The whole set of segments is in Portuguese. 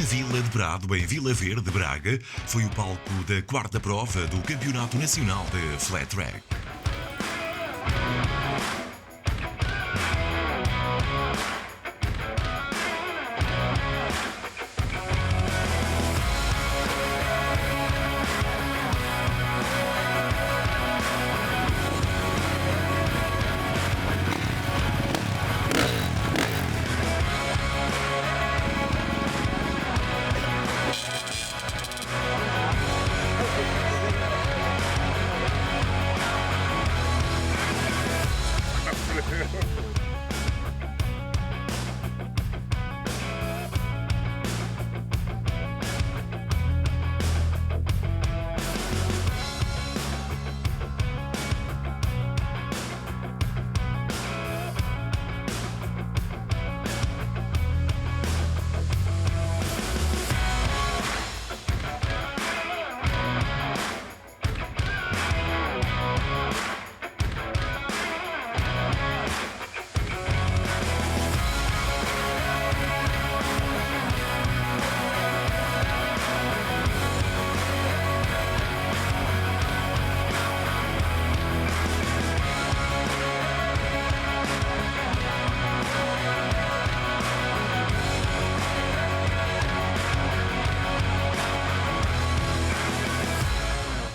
Vila de Prado, em Vila Verde, Braga, foi o palco da quarta prova do Campeonato Nacional de Flat Track.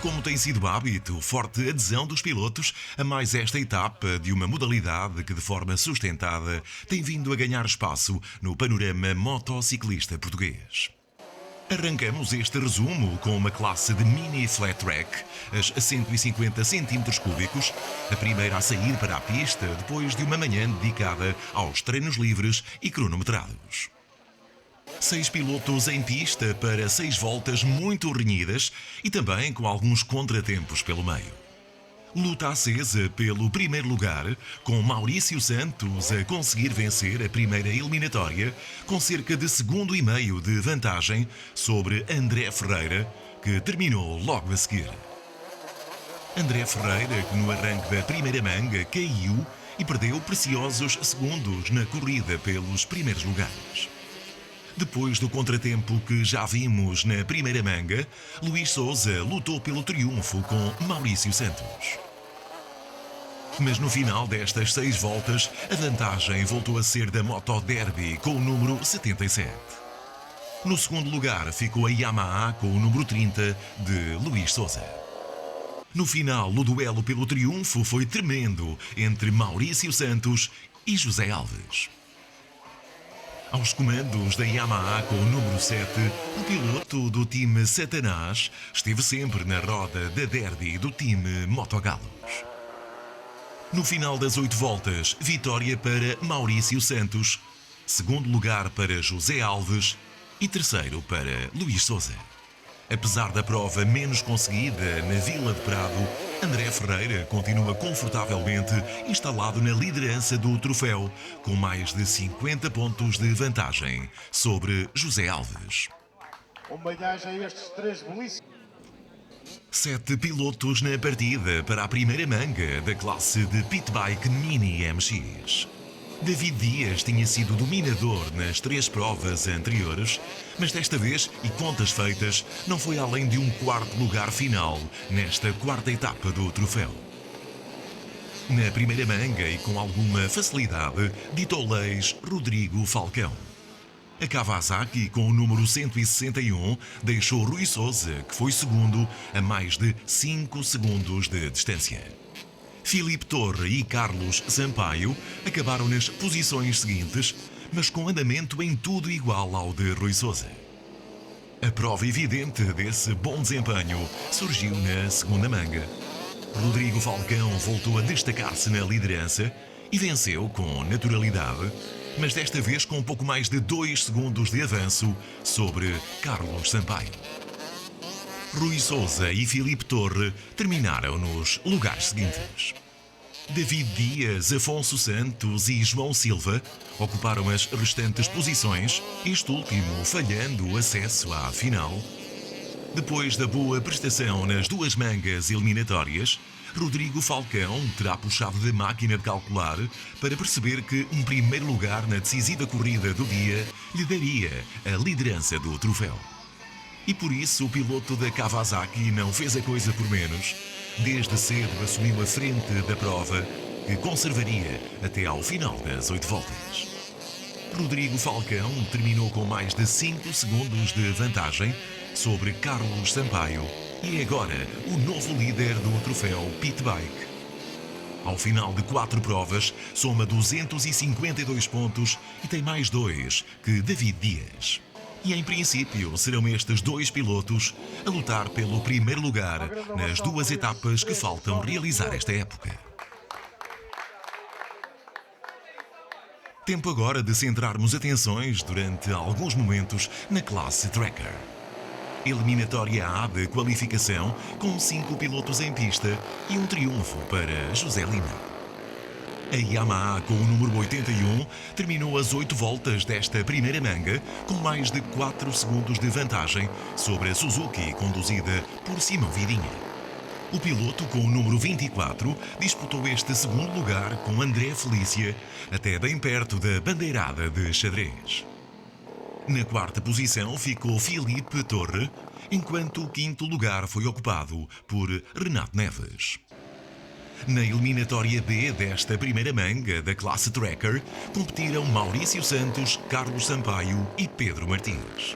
Como tem sido hábito, forte adesão dos pilotos a mais esta etapa de uma modalidade que de forma sustentada tem vindo a ganhar espaço no panorama motociclista português. Arrancamos este resumo com uma classe de mini flat track, as 150 cm3, a primeira a sair para a pista depois de uma manhã dedicada aos treinos livres e cronometrados. 6 pilotos em pista para 6 voltas muito renhidas e também com alguns contratempos pelo meio. Luta acesa pelo primeiro lugar, com Maurício Santos a conseguir vencer a primeira eliminatória com cerca de segundo e meio de vantagem sobre André Ferreira, que terminou logo a seguir. André Ferreira, que no arranque da primeira manga caiu e perdeu preciosos segundos na corrida pelos primeiros lugares. Depois do contratempo que já vimos na primeira manga, Luís Souza lutou pelo triunfo com Maurício Santos. Mas no final destas 6 voltas, a vantagem voltou a ser da Moto Derby com o número 77. No segundo lugar ficou a Yamaha com o número 30 de Luís Souza. No final, o duelo pelo triunfo foi tremendo entre Maurício Santos e José Alves. Aos comandos da Yamaha com o número 7, o piloto do time Satanás esteve sempre na roda da Derby do time Motogalos. No final das 8 voltas, vitória para Maurício Santos, segundo lugar para José Alves e terceiro para Luís Souza. Apesar da prova menos conseguida na Vila de Prado, André Ferreira continua confortavelmente instalado na liderança do troféu, com mais de 50 pontos de vantagem sobre José Alves. Homenagem a estes 3 belíssimos. 7 pilotos na partida para a primeira manga da classe de Pitbike Mini MX. David Dias tinha sido dominador nas 3 provas anteriores, mas desta vez, e contas feitas, não foi além de um 4º lugar final nesta 4ª etapa do troféu. Na primeira manga e com alguma facilidade, ditou leis Rodrigo Falcão. A Kawasaki, com o número 161, deixou Rui Souza, que foi segundo, a mais de 5 segundos de distância. Filipe Torre e Carlos Sampaio acabaram nas posições seguintes, mas com andamento em tudo igual ao de Rui Souza. A prova evidente desse bom desempenho surgiu na segunda manga. Rodrigo Falcão voltou a destacar-se na liderança e venceu com naturalidade, mas desta vez com pouco mais de 2 segundos de avanço sobre Carlos Sampaio. Rui Souza e Filipe Torre terminaram nos lugares seguintes. David Dias, Afonso Santos e João Silva ocuparam as restantes posições, este último falhando o acesso à final. Depois da boa prestação nas 2 mangas eliminatórias, Rodrigo Falcão terá puxado da máquina de calcular para perceber que um primeiro lugar na decisiva corrida do dia lhe daria a liderança do troféu. E por isso o piloto da Kawasaki não fez a coisa por menos. Desde cedo assumiu a frente da prova, que conservaria até ao final das 8 voltas. Rodrigo Falcão terminou com mais de 5 segundos de vantagem sobre Carlos Sampaio e é agora o novo líder do troféu Pit Bike. Ao final de 4 provas, soma 252 pontos e tem mais 2 que David Dias. E em princípio serão estes 2 pilotos a lutar pelo primeiro lugar nas 2 etapas que faltam realizar esta época. Tempo agora de centrarmos atenções durante alguns momentos na classe Tracker. Eliminatória A de qualificação com 5 pilotos em pista e um triunfo para José Lima. A Yamaha, com o número 81, terminou as 8 voltas desta primeira manga com mais de 4 segundos de vantagem sobre a Suzuki, conduzida por Simão Vidinha. O piloto, com o número 24, disputou este segundo lugar com André Felícia, até bem perto da bandeirada de xadrez. Na 4ª posição ficou Filipe Torre, enquanto o 5º lugar foi ocupado por Renato Neves. Na eliminatória B desta primeira manga da classe Tracker, competiram Maurício Santos, Carlos Sampaio e Pedro Martins.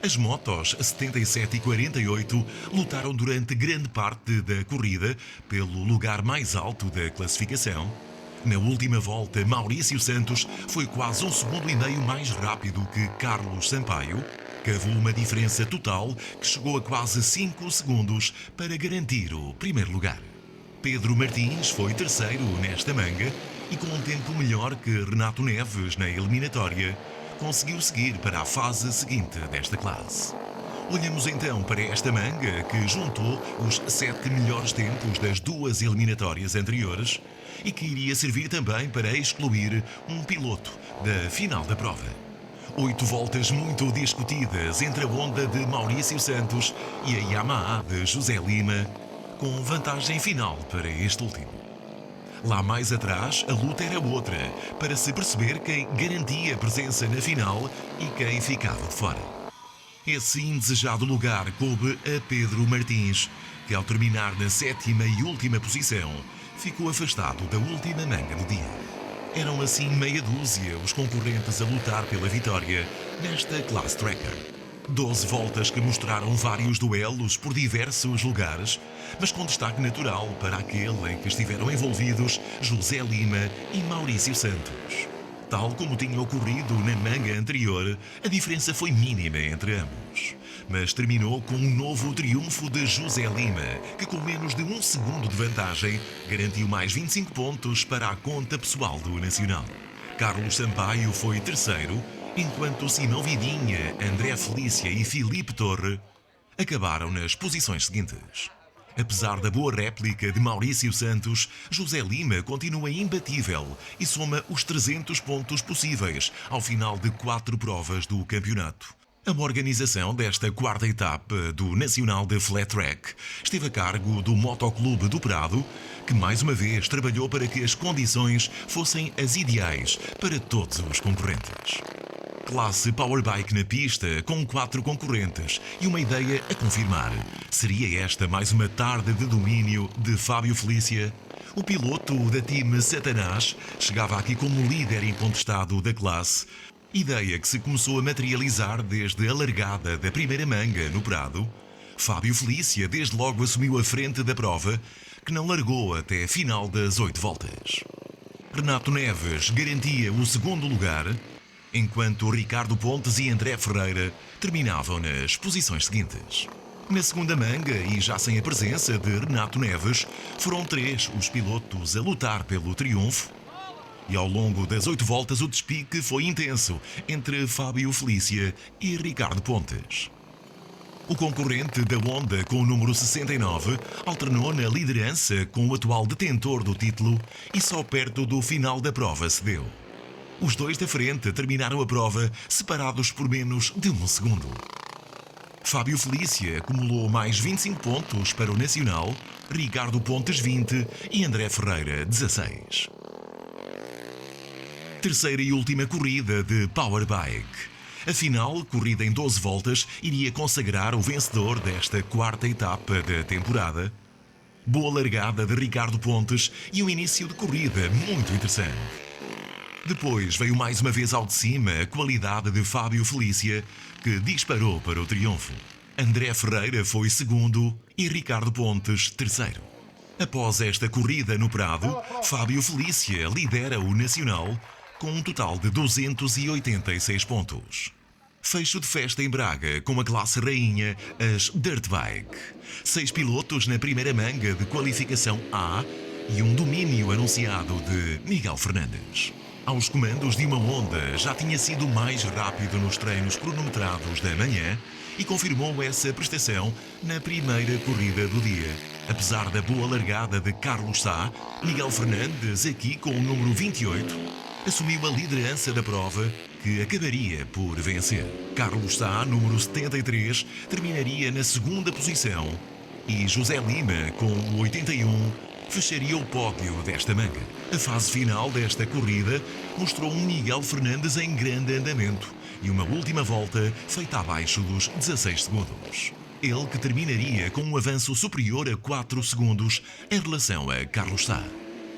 As motos 77 e 48 lutaram durante grande parte da corrida pelo lugar mais alto da classificação. Na última volta, Maurício Santos foi quase 1,5 segundos mais rápido que Carlos Sampaio, cavou uma diferença total que chegou a quase 5 segundos para garantir o primeiro lugar. Pedro Martins foi terceiro nesta manga e, com um tempo melhor que Renato Neves na eliminatória, conseguiu seguir para a fase seguinte desta classe. Olhamos então para esta manga que juntou os 7 melhores tempos das 2 eliminatórias anteriores e que iria servir também para excluir um piloto da final da prova. 8 voltas muito discutidas entre a Honda de Maurício Santos e a Yamaha de José Lima, com vantagem final para este último. Lá mais atrás, a luta era outra, para se perceber quem garantia presença na final e quem ficava de fora. Esse indesejado lugar coube a Pedro Martins, que ao terminar na 7ª e última posição, ficou afastado da última manga do dia. Eram assim meia dúzia os concorrentes a lutar pela vitória nesta classe Tracker. 12 voltas que mostraram vários duelos por diversos lugares, mas com destaque natural para aquele em que estiveram envolvidos José Lima e Maurício Santos. Tal como tinha ocorrido na manga anterior, a diferença foi mínima entre ambos. Mas terminou com um novo triunfo de José Lima, que com menos de 1 segundo de vantagem garantiu mais 25 pontos para a conta pessoal do Nacional. Carlos Sampaio foi terceiro, enquanto Simão Vidinha, André Felícia e Filipe Torre acabaram nas posições seguintes. Apesar da boa réplica de Maurício Santos, José Lima continua imbatível e soma os 300 pontos possíveis ao final de 4 provas do campeonato. A organização desta 4ª etapa do Nacional de Flat Track esteve a cargo do Motoclube do Prado, que mais uma vez trabalhou para que as condições fossem as ideais para todos os concorrentes. Classe Powerbike na pista, com 4 concorrentes e uma ideia a confirmar. Seria esta mais uma tarde de domínio de Fábio Felícia? O piloto da time Satanás chegava aqui como líder incontestado da classe, ideia que se começou a materializar desde a largada da primeira manga no Prado. Fábio Felícia desde logo assumiu a frente da prova, que não largou até a final das 8 voltas. Renato Neves garantia o segundo lugar, enquanto Ricardo Pontes e André Ferreira terminavam nas posições seguintes. Na segunda manga, e já sem a presença de Renato Neves, foram 3 os pilotos a lutar pelo triunfo, e ao longo das 8 voltas o despique foi intenso entre Fábio Felícia e Ricardo Pontes. O concorrente da Honda, com o número 69, alternou na liderança com o atual detentor do título e só perto do final da prova cedeu. Os 2 da frente terminaram a prova separados por menos de 1 segundo. Fábio Felícia acumulou mais 25 pontos para o Nacional, Ricardo Pontes 20 e André Ferreira 16. Terceira e última corrida de Powerbike. A final, corrida em 12 voltas, iria consagrar o vencedor desta quarta etapa da temporada. Boa largada de Ricardo Pontes e um início de corrida muito interessante. Depois veio mais uma vez ao de cima a qualidade de Fábio Felícia, que disparou para o triunfo. André Ferreira foi segundo e Ricardo Pontes terceiro. Após esta corrida no Prado, Fábio Felícia lidera o Nacional com um total de 286 pontos. Fecho de festa em Braga com a classe rainha, as Dirt Bike. 6 pilotos na primeira manga de qualificação A e um domínio anunciado de Miguel Fernandes. Aos comandos de uma Honda, já tinha sido mais rápido nos treinos cronometrados da manhã e confirmou essa prestação na primeira corrida do dia. Apesar da boa largada de Carlos Sá, Miguel Fernandes, aqui com o número 28, assumiu a liderança da prova, que acabaria por vencer. Carlos Sá, número 73, terminaria na segunda posição e José Lima, com o 81, fecharia o pódio desta manga. A fase final desta corrida mostrou um Miguel Fernandes em grande andamento e uma última volta feita abaixo dos 16 segundos. Ele que terminaria com um avanço superior a 4 segundos em relação a Carlos Sá.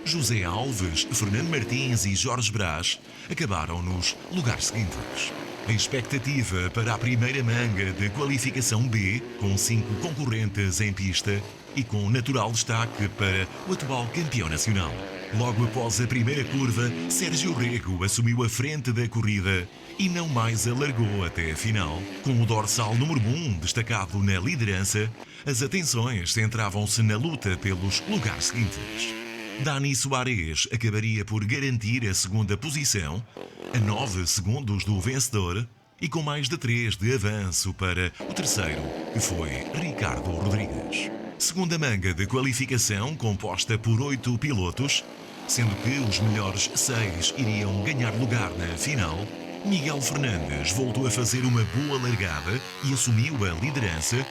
José Alves, Fernando Martins e Jorge Brás acabaram nos lugares seguintes. A expectativa para a primeira manga de qualificação B, com 5 concorrentes em pista e com natural destaque para o atual campeão nacional. Logo após a primeira curva, Sérgio Rego assumiu a frente da corrida e não mais alargou até a final. Com o dorsal número 1 destacado na liderança, as atenções centravam-se na luta pelos lugares seguintes. Dani Soares acabaria por garantir a segunda posição, a 9 segundos do vencedor e com mais de 3 de avanço para o terceiro, que foi Ricardo Rodrigues. Segunda manga de qualificação composta por 8 pilotos, sendo que os melhores 6 iriam ganhar lugar na final. Miguel Fernandes voltou a fazer uma boa largada e assumiu a liderança,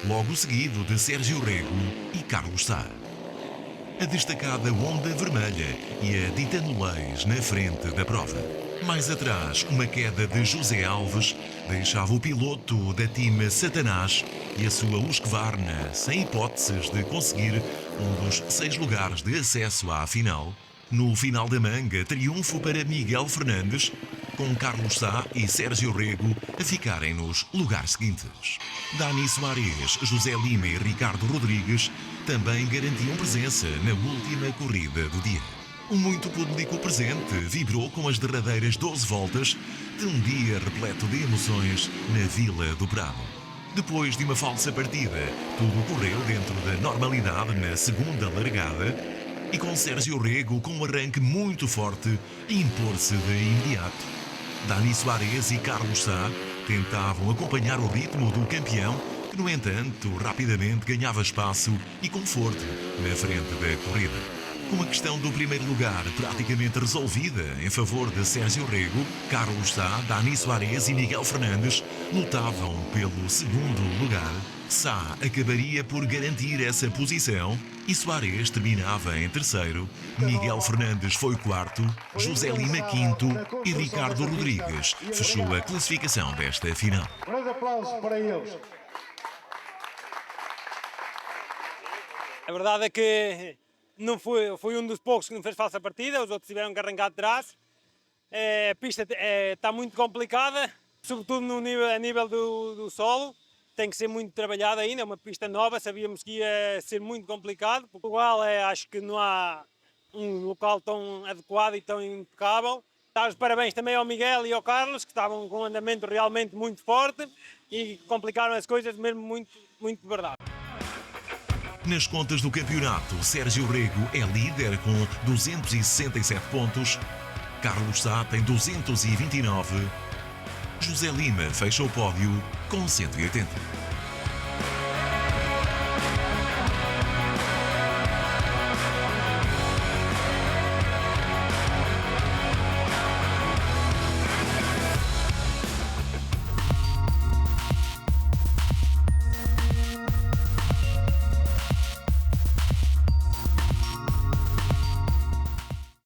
logo seguido de Sérgio Rego e Carlos Sá. A destacada Honda vermelha e a Titanolês na frente da prova. Mais atrás, uma queda de José Alves deixava o piloto da Team Satanás e a sua Husqvarna sem hipóteses de conseguir um dos 6 lugares de acesso à final. No final da manga, triunfo para Miguel Fernandes, com Carlos Sá e Sérgio Rego a ficarem nos lugares seguintes. Dani Soares, José Lima e Ricardo Rodrigues também garantiam presença na última corrida do dia. Um muito público presente vibrou com as derradeiras 12 voltas de um dia repleto de emoções na Vila do Prado. Depois de uma falsa partida, tudo correu dentro da normalidade na segunda largada e com Sérgio Rego com um arranque muito forte a impor-se de imediato. Dani Soares e Carlos Sá tentavam acompanhar o ritmo do campeão, que no entanto rapidamente ganhava espaço e conforto na frente da corrida. Com a questão do primeiro lugar praticamente resolvida em favor de Sérgio Rego, Carlos Sá, Dani Soares e Miguel Fernandes lutavam pelo segundo lugar. Sá acabaria por garantir essa posição e Soares terminava em terceiro, Miguel Fernandes foi quarto, José Lima quinto e Ricardo Rodrigues fechou a classificação desta final. Grande aplauso para eles. A verdade é que não fui um dos poucos que não fez falsa partida, os outros tiveram que arrancar de trás. A pista está muito complicada, sobretudo a nível do solo. Tem que ser muito trabalhada ainda, é uma pista nova, sabíamos que ia ser muito complicado. Portugal acho que não há um local tão adequado e tão impecável. Dá os parabéns também ao Miguel e ao Carlos, que estavam com um andamento realmente muito forte e complicaram as coisas mesmo muito, muito de verdade. Nas contas do campeonato, Sérgio Rego é líder com 267 pontos, Carlos Sá tem 229, José Lima fecha o pódio com 180.